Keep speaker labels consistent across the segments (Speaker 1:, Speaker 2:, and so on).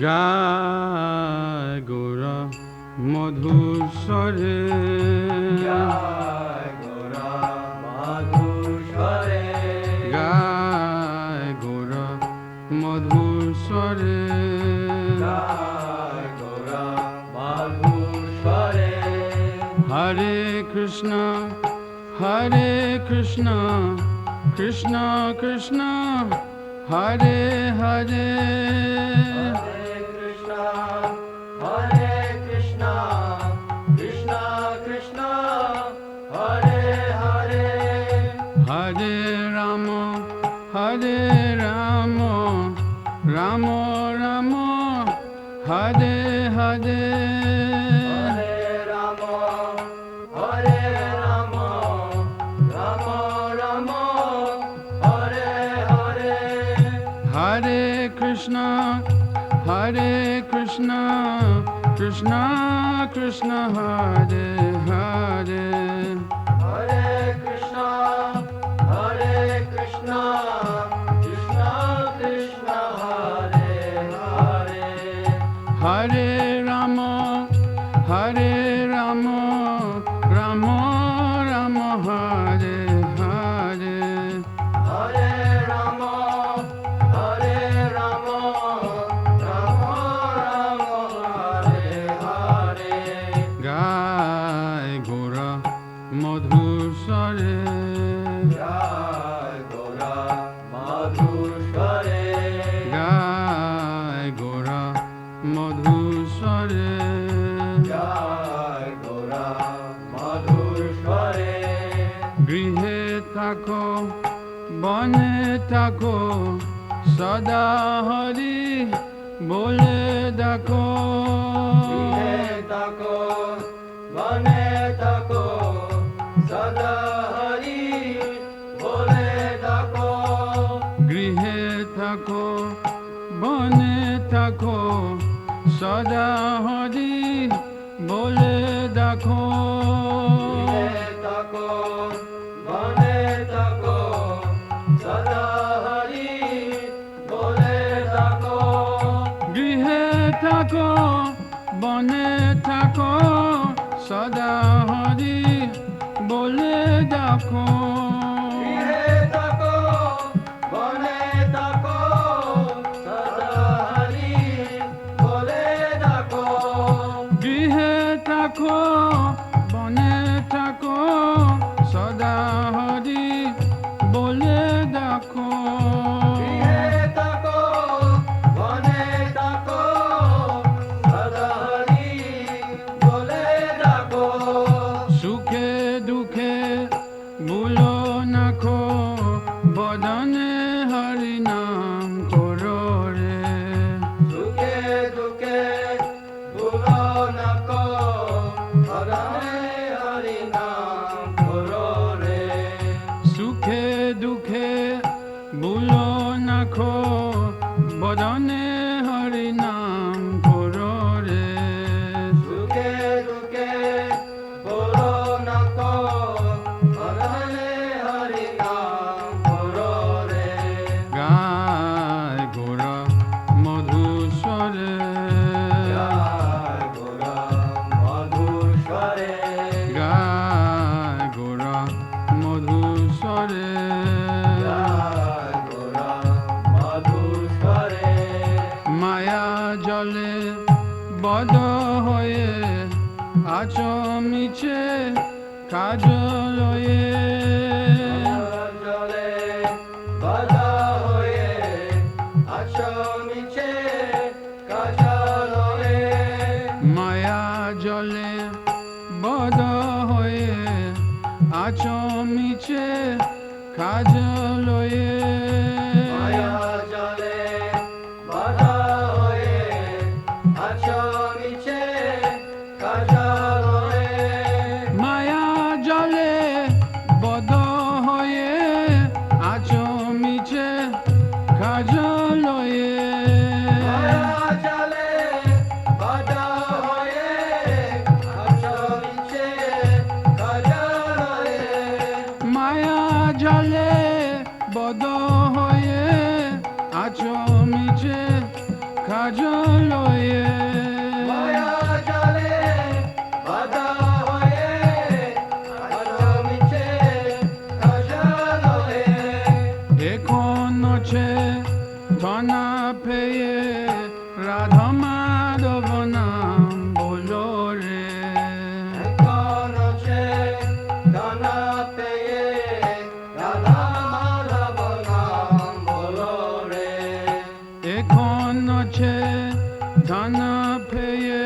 Speaker 1: গায় গোরা মধুর স্বরে,
Speaker 2: গায় গোরা মধুর স্বরে,
Speaker 1: গায় গোরা মধুর স্বরে,
Speaker 2: গায় গোরা মধুর স্বরে।
Speaker 1: হরে কৃষ্ণ হরে কৃষ্ণ, কৃষ্ণ কৃষ্ণ হরে হরে,
Speaker 2: হরে কৃষ্ণ হরে কৃষ্ণ, কৃষ্ণ কৃষ্ণ হরে হরে।
Speaker 1: হরে রাম হরে রাম, রাম রাম হরে হরে,
Speaker 2: হরে রাম হরে রাম, রাম রাম হরে হরে।
Speaker 1: হরে কৃষ্ণ হরে কৃষ্ণ, কৃষ্ণ কৃষ্ণ হরে হরে,
Speaker 2: হরে কৃষ্ণ হরে কৃষ্ণ, কৃষ্ণ কৃষ্ণ হরে হরে।
Speaker 1: হরে রাম হরে রাম, রাম রাম হরে হরে,
Speaker 2: হরে রাম হরে রাম, রাম রাম হরে হরে।
Speaker 1: গায় গোরা মধুর স্বরে,
Speaker 2: গায় গোরা মধুর স্বরে,
Speaker 1: গায় গোরা মধুর স্বরে,
Speaker 2: গায় গোরা মধুর স্বরে।
Speaker 1: গৃহে থাকো বনে থাকো, সদা হরি বলে ডাকো,
Speaker 2: গৃহে থাকো বনে থাকো, সদা হরি বলে ডাকো।
Speaker 1: গৃহে থাকো বনে থাকো, সদা হরি বলে ডাকো,
Speaker 2: গৃহে থাকো বনে থাকো, সদা হরি বলে ডাকো।
Speaker 1: গৃহে থাকো বনে থাকো, সদা হরি বলে ডাকো,
Speaker 2: গৃহে থাকো বনে থাকো, সদা হরি বলে ডাকো।
Speaker 1: গৃহে থাকো বনে থাকো, সদা হরি বলে ডাকো,
Speaker 2: গৃহে থাকো বনে থাকো, সদা হরি বলে ডাকো।
Speaker 1: সুখে দুঃখে ভুলো নাখো, বদনে হরি নাম করো রে,
Speaker 2: সুখে দুঃখে ভুলো নাকো, সদাই হরি নাম করো রে।
Speaker 1: সুখে দুঃখে ভুলো নাখো, বদনে হরি নাম করো রে,
Speaker 2: সুখে দুঃখে ভুলো নাকো, সদাই হরি নাম করো রে।
Speaker 1: গায় গোরা মধুর স্বরে,
Speaker 2: গায় গোরা মধুর স্বরে,
Speaker 1: গায় গোরা মধুর স্বরে,
Speaker 2: গায় গোরা মধুর স্বরে।
Speaker 1: মায়া জলে বদ হয়ে আচমিছে কাজ লয়ে,
Speaker 2: জলে বাধা হয়ে আছো মিছে কাজলয়ে।
Speaker 1: মায়া জলে বদ হয়ে আচমিছে কাজ লয়ে,
Speaker 2: মায়া জলে বাধা হয়ে আছো মিছে কাজলয়ে।
Speaker 1: মায়া জলে বদ হয়ে আচমিছে কাজ লয়ে,
Speaker 2: মায়া জলে বাধা হয়ে আছো মিছে কাজলয়ে।
Speaker 1: মায়া জলে বদ হয়ে আচমিছে কাজলয়ে
Speaker 2: মায়া জালে বাধা হয়ে আছো মিছে কাজলয়ে
Speaker 1: এখন আছে ধনা পেয়ে রাধা মাধব নাম বলো রে
Speaker 2: এখন আছে ধনা পেয়ে রাধা মাধব নাম বলো রে
Speaker 1: এখন আছে ধনা পেয়ে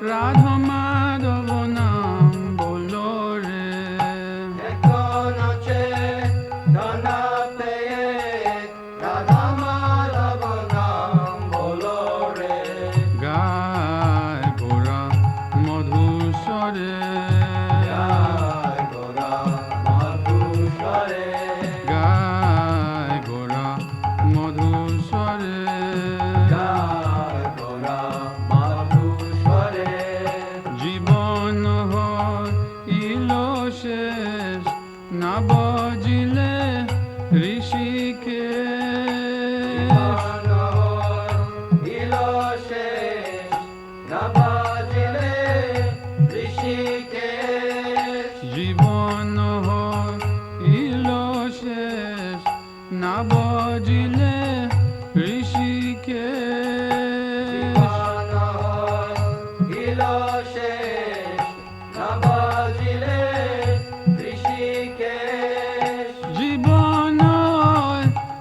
Speaker 1: রাধা মাধব নাম বলো রে
Speaker 2: এখন আছে ধনা পেয়ে রাধা মাধব নাম বলো রে
Speaker 1: গায় গোরা মধুসরে
Speaker 2: জয় গোরা মধুসরে
Speaker 1: গায় গোরা মধুসরে
Speaker 2: জয় গোরা মধুসরে
Speaker 1: জীবন হইল শেষ না বজিলে ঋষিকেশ
Speaker 2: ইল শেষ না বাজিলে ঋষিকেশ
Speaker 1: জীবন হইল শেষ না বজিলে ঋষিকেশ
Speaker 2: ইল শেষ না বাজিলে ঋষিকেশ
Speaker 1: জীবন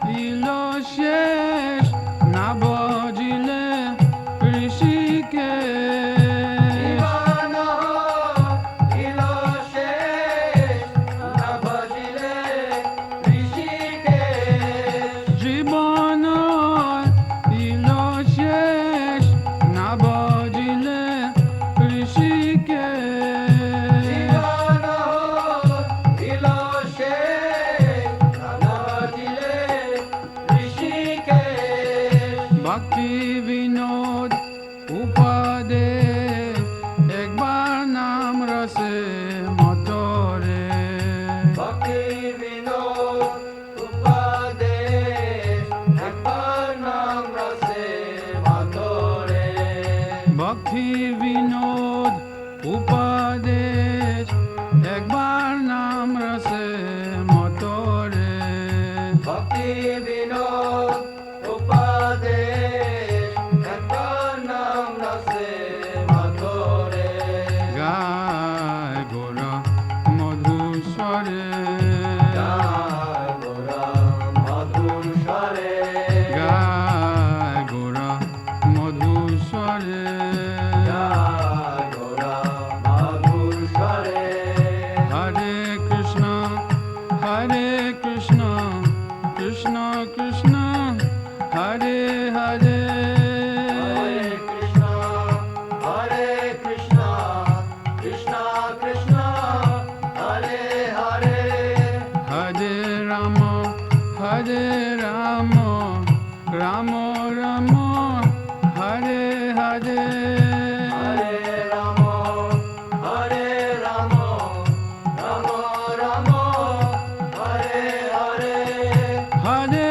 Speaker 1: হইল শেষ না বজিলে ঋষিকেশ
Speaker 2: জীবন ইল শেষ না বাজিলে ঋষিকেশ
Speaker 1: জীবন হইল শেষ না বজিলে ঋষিকেশ
Speaker 2: জীবন ইল শেষ না বাজিলে ঋষিকেশ
Speaker 1: ভক্তি বিনোদ উপাদে একবার নাম রসে মতরে
Speaker 2: ভক্তি বিনোদ উপাদেশ একবার নাম রসে মাতরে
Speaker 1: ভক্তি বিনোদ উপাদেশ একবার নাম রসে মতরে
Speaker 2: ভক্তি বিনোদ উপাদেশ একবার নাম রসে মাতরে
Speaker 1: গায় গোরা মধুসরে
Speaker 2: জয় গোরা মধুসরে
Speaker 1: গায় গোরা মধুসরে
Speaker 2: জয় গোরা মধুসরে
Speaker 1: হরে Krishna Krishna Krishna Hare Hare
Speaker 2: Hare Krishna, Hare Krishna, Krishna Krishna, Hare Hare,
Speaker 1: হরে Ram Ram Ram Hare Hare
Speaker 2: Hare Rama, Hare Rama, Rama Rama, Hare Hare,
Speaker 1: হরে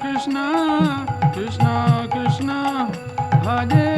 Speaker 1: কৃষ্ণ কৃষ্ণ কৃষ্ণ হরে